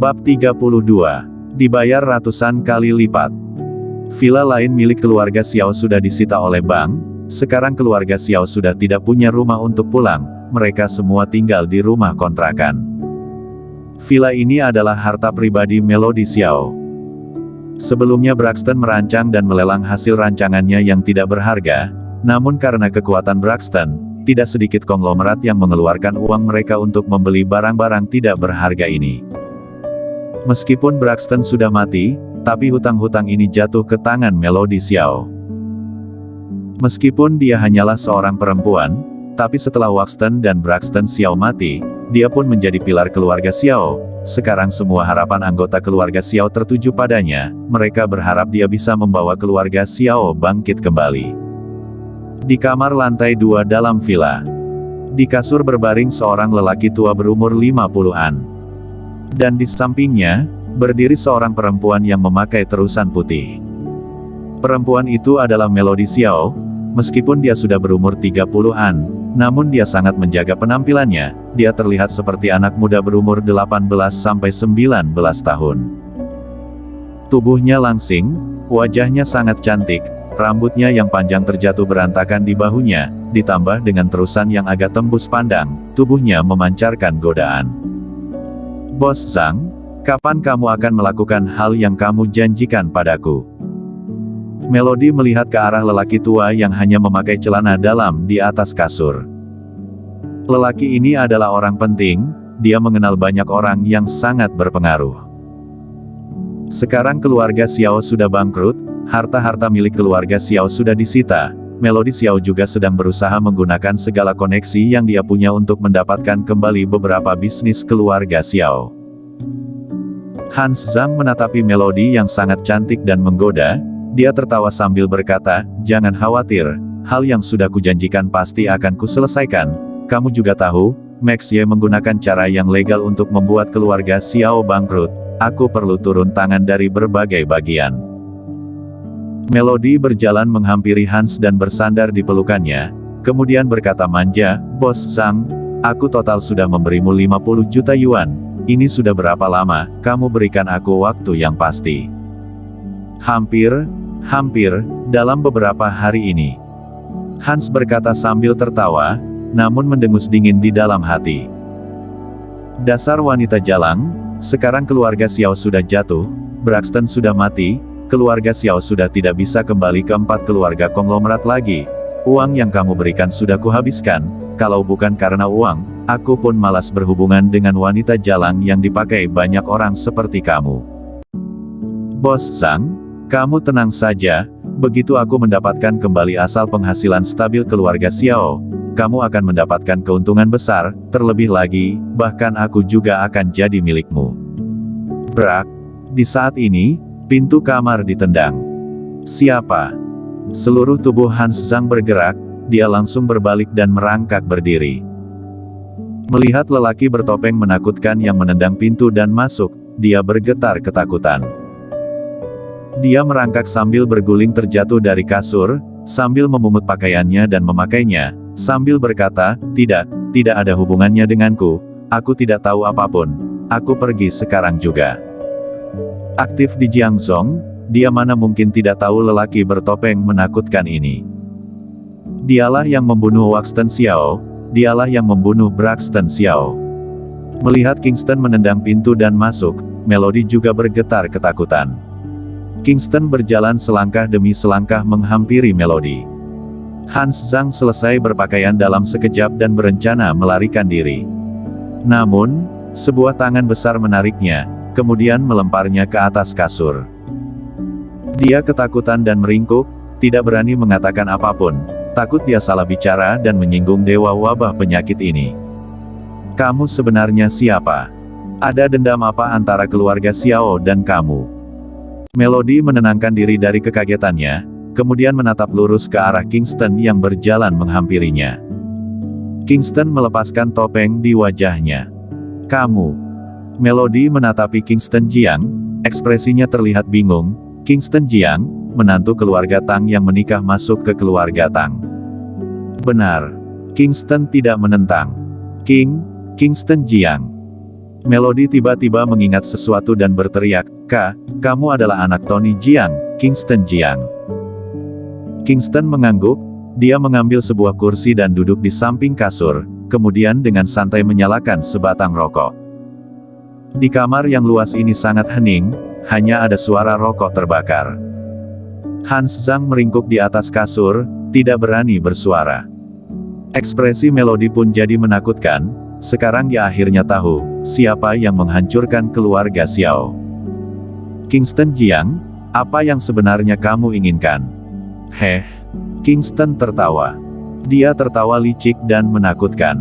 Bab 32. Dibayar ratusan kali lipat. Villa lain milik keluarga Xiao sudah disita oleh bank. Sekarang keluarga Xiao sudah tidak punya rumah untuk pulang. Mereka semua tinggal di rumah kontrakan. Villa ini adalah harta pribadi Melody Xiao. Sebelumnya Braxton merancang dan melelang hasil rancangannya yang tidak berharga. Namun karena kekuatan Braxton, tidak sedikit konglomerat yang mengeluarkan uang mereka untuk membeli barang-barang tidak berharga ini. Meskipun Braxton sudah mati, tapi hutang-hutang ini jatuh ke tangan Melody Xiao. Meskipun dia hanyalah seorang perempuan, tapi setelah Waxton dan Braxton Xiao mati, dia pun menjadi pilar keluarga Xiao. Sekarang semua harapan anggota keluarga Xiao tertuju padanya. Mereka berharap dia bisa membawa keluarga Xiao bangkit kembali. Di kamar lantai 2 dalam villa, di kasur berbaring seorang lelaki tua berumur 50-an. Dan di sampingnya, berdiri seorang perempuan yang memakai terusan putih. Perempuan itu adalah Melody Xiao. Meskipun dia sudah berumur 30-an, namun dia sangat menjaga penampilannya. Dia terlihat seperti anak muda berumur 18-19 tahun. Tubuhnya langsing, wajahnya sangat cantik, rambutnya yang panjang terjatuh berantakan di bahunya, ditambah dengan terusan yang agak tembus pandang, tubuhnya memancarkan godaan. Bos Zhang, kapan kamu akan melakukan hal yang kamu janjikan padaku? Melody melihat ke arah lelaki tua yang hanya memakai celana dalam di atas kasur. Lelaki ini adalah orang penting, dia mengenal banyak orang yang sangat berpengaruh. Sekarang keluarga Xiao sudah bangkrut, harta-harta milik keluarga Xiao sudah disita. Melody Xiao juga sedang berusaha menggunakan segala koneksi yang dia punya untuk mendapatkan kembali beberapa bisnis keluarga Xiao. Hans Zhang menatapi Melody yang sangat cantik dan menggoda. Dia tertawa sambil berkata, "Jangan khawatir, hal yang sudah kujanjikan pasti akan kuselesaikan. Kamu juga tahu, Max Ye menggunakan cara yang legal untuk membuat keluarga Xiao bangkrut. Aku perlu turun tangan dari berbagai bagian." Melody berjalan menghampiri Hans dan bersandar di pelukannya, kemudian berkata manja, "Bos Zhang, aku total sudah memberimu 50 juta yuan. Ini sudah berapa lama, kamu berikan aku waktu yang pasti?" Hampir, dalam beberapa hari ini. Hans berkata sambil tertawa, namun mendengus dingin di dalam hati. Dasar wanita jalang, sekarang keluarga Xiao sudah jatuh, Braxton sudah mati, keluarga Xiao sudah tidak bisa kembali ke 4 keluarga konglomerat lagi. Uang yang kamu berikan sudah kuhabiskan, kalau bukan karena uang, aku pun malas berhubungan dengan wanita jalang yang dipakai banyak orang seperti kamu. Bos Zhang, kamu tenang saja, begitu aku mendapatkan kembali asal penghasilan stabil keluarga Xiao, kamu akan mendapatkan keuntungan besar, terlebih lagi, bahkan aku juga akan jadi milikmu. Brak. Di saat ini, pintu kamar ditendang. Siapa? Seluruh tubuh Hans Zhang bergerak, dia langsung berbalik dan merangkak berdiri. Melihat lelaki bertopeng menakutkan yang menendang pintu dan masuk, dia bergetar ketakutan. Dia merangkak sambil berguling terjatuh dari kasur, sambil memungut pakaiannya dan memakainya, sambil berkata, tidak ada hubungannya denganku, aku tidak tahu apapun, aku pergi sekarang juga. Aktif di Jiangzhong, dia mana mungkin tidak tahu lelaki bertopeng menakutkan ini. Dialah yang membunuh Waxton Xiao, dialah yang membunuh Braxton Xiao. Melihat Kingston menendang pintu dan masuk, Melody juga bergetar ketakutan. Kingston berjalan selangkah demi selangkah menghampiri Melody. Hans Zhang selesai berpakaian dalam sekejap dan berencana melarikan diri. Namun, sebuah tangan besar menariknya, kemudian melemparnya ke atas kasur. Dia ketakutan dan meringkuk, tidak berani mengatakan apapun, takut dia salah bicara dan menyinggung dewa wabah penyakit ini. Kamu sebenarnya siapa? Ada dendam apa antara keluarga Xiao dan kamu? Melody menenangkan diri dari kekagetannya, kemudian menatap lurus ke arah Kingston yang berjalan menghampirinya. Kingston melepaskan topeng di wajahnya. Kamu. Melody menatapi Kingston Jiang, ekspresinya terlihat bingung. Kingston Jiang, menantu keluarga Tang yang menikah masuk ke keluarga Tang. Benar. Kingston tidak menentang. Kingston Jiang. Melody tiba-tiba mengingat sesuatu dan berteriak, "Kak, kamu adalah anak Tony Jiang, Kingston Jiang." Kingston mengangguk, dia mengambil sebuah kursi dan duduk di samping kasur, kemudian dengan santai menyalakan sebatang rokok. Di kamar yang luas ini sangat hening, hanya ada suara rokok terbakar. Hans Zhang meringkuk di atas kasur, tidak berani bersuara. Ekspresi Melody pun jadi menakutkan, sekarang dia akhirnya tahu, siapa yang menghancurkan keluarga Xiao. Kingston Jiang, apa yang sebenarnya kamu inginkan? Heh. Kingston tertawa. Dia tertawa licik dan menakutkan.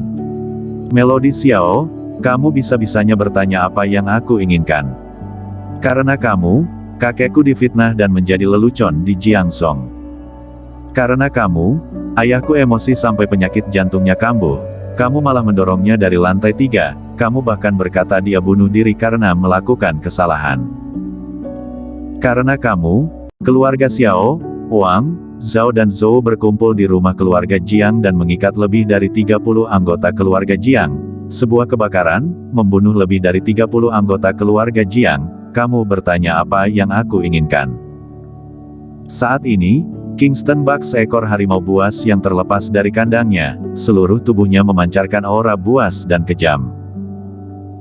Melody Xiao, kamu bisa-bisanya bertanya apa yang aku inginkan. Karena kamu, kakekku difitnah dan menjadi lelucon di Jiangzhou. Karena kamu, ayahku emosi sampai penyakit jantungnya kambuh. Kamu malah mendorongnya dari lantai 3, kamu bahkan berkata dia bunuh diri karena melakukan kesalahan. Karena kamu, keluarga Xiao, Wang, Zhao dan Zhou berkumpul di rumah keluarga Jiang dan mengikat lebih dari 30 anggota keluarga Jiang. Sebuah kebakaran, membunuh lebih dari 30 anggota keluarga Jiang, kamu bertanya apa yang aku inginkan. Saat ini, Kingston bak seekor harimau buas yang terlepas dari kandangnya, seluruh tubuhnya memancarkan aura buas dan kejam.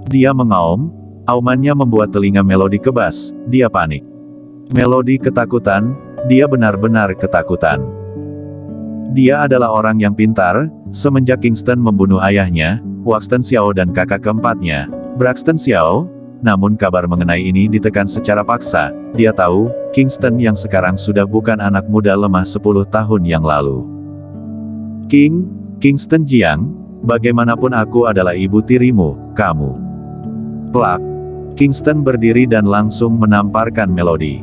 Dia mengaum, aumannya membuat telinga Melody kebas, dia panik. Melody ketakutan, dia benar-benar ketakutan. Dia adalah orang yang pintar, semenjak Kingston membunuh ayahnya, Waxton Xiao dan kakak keempatnya, Braxton Xiao. Namun kabar mengenai ini ditekan secara paksa, dia tahu, Kingston yang sekarang sudah bukan anak muda lemah 10 tahun yang lalu. Kingston Jiang, bagaimanapun aku adalah ibu tirimu, kamu. Plak. Kingston berdiri dan langsung menamparkan Melody.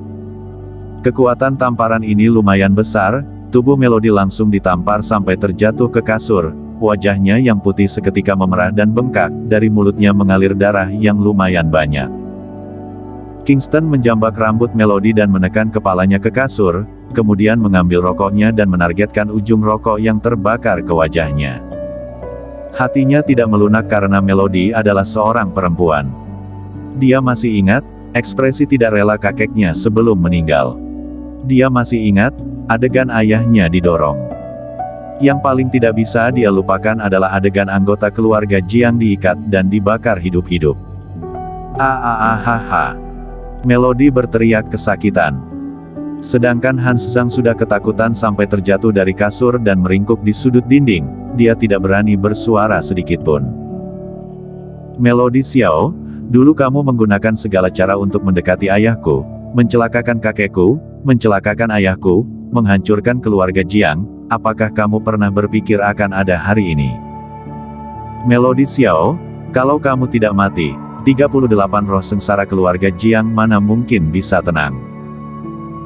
Kekuatan tamparan ini lumayan besar, tubuh Melody langsung ditampar sampai terjatuh ke kasur. Wajahnya yang putih seketika memerah dan bengkak, dari mulutnya mengalir darah yang lumayan banyak. Kingston menjambak rambut Melody dan menekan kepalanya ke kasur, kemudian mengambil rokoknya dan menargetkan ujung rokok yang terbakar ke wajahnya. Hatinya tidak melunak karena Melody adalah seorang perempuan. Dia masih ingat, ekspresi tidak rela kakeknya sebelum meninggal. Dia masih ingat, adegan ayahnya didorong. Yang paling tidak bisa dia lupakan adalah adegan anggota keluarga Jiang diikat dan dibakar hidup-hidup. Melody berteriak kesakitan. Sedangkan Hans Zhang sudah ketakutan sampai terjatuh dari kasur dan meringkuk di sudut dinding, dia tidak berani bersuara sedikitpun. Melody Xiao, dulu kamu menggunakan segala cara untuk mendekati ayahku, mencelakakan kakekku, mencelakakan ayahku, menghancurkan keluarga Jiang. Apakah kamu pernah berpikir akan ada hari ini? Melody Xiao, kalau kamu tidak mati, 38 roh sengsara keluarga Jiang mana mungkin bisa tenang.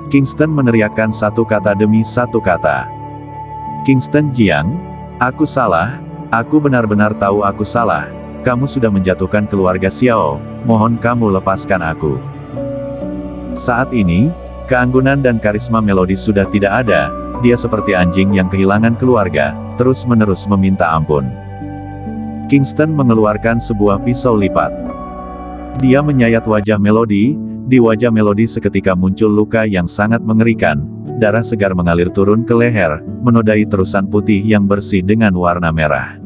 Kingston meneriakkan satu kata demi satu kata. Kingston Jiang, aku salah, aku benar-benar tahu aku salah. Kamu sudah menjatuhkan keluarga Xiao, mohon kamu lepaskan aku. Saat ini, keanggunan dan karisma Melody sudah tidak ada. Dia seperti anjing yang kehilangan keluarga, terus-menerus meminta ampun. Kingston mengeluarkan sebuah pisau lipat. Dia menyayat wajah Melody, di wajah Melody seketika muncul luka yang sangat mengerikan, darah segar mengalir turun ke leher, menodai terusan putih yang bersih dengan warna merah.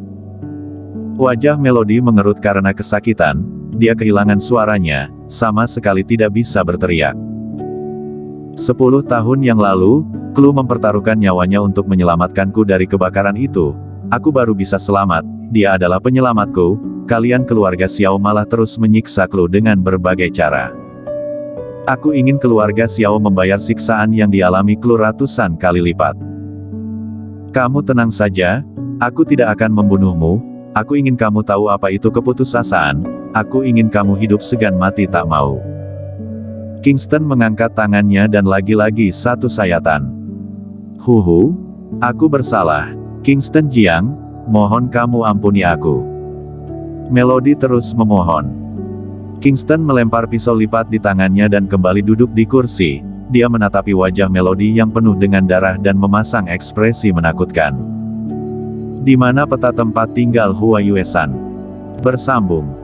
Wajah Melody mengerut karena kesakitan, dia kehilangan suaranya, sama sekali tidak bisa berteriak. 10 tahun yang lalu, Clue mempertaruhkan nyawanya untuk menyelamatkanku dari kebakaran itu. Aku baru bisa selamat, dia adalah penyelamatku, kalian keluarga Xiao malah terus menyiksa Clue dengan berbagai cara. Aku ingin keluarga Xiao membayar siksaan yang dialami Clue ratusan kali lipat. Kamu tenang saja, aku tidak akan membunuhmu, aku ingin kamu tahu apa itu keputusasaan, aku ingin kamu hidup segan mati tak mau. Kingston mengangkat tangannya dan lagi-lagi satu sayatan. Aku bersalah, Kingston Jiang, mohon kamu ampuni aku. Melody terus memohon. Kingston melempar pisau lipat di tangannya dan kembali duduk di kursi, dia menatapi wajah Melody yang penuh dengan darah dan memasang ekspresi menakutkan. Di mana peta tempat tinggal Hua Yuesan? Bersambung.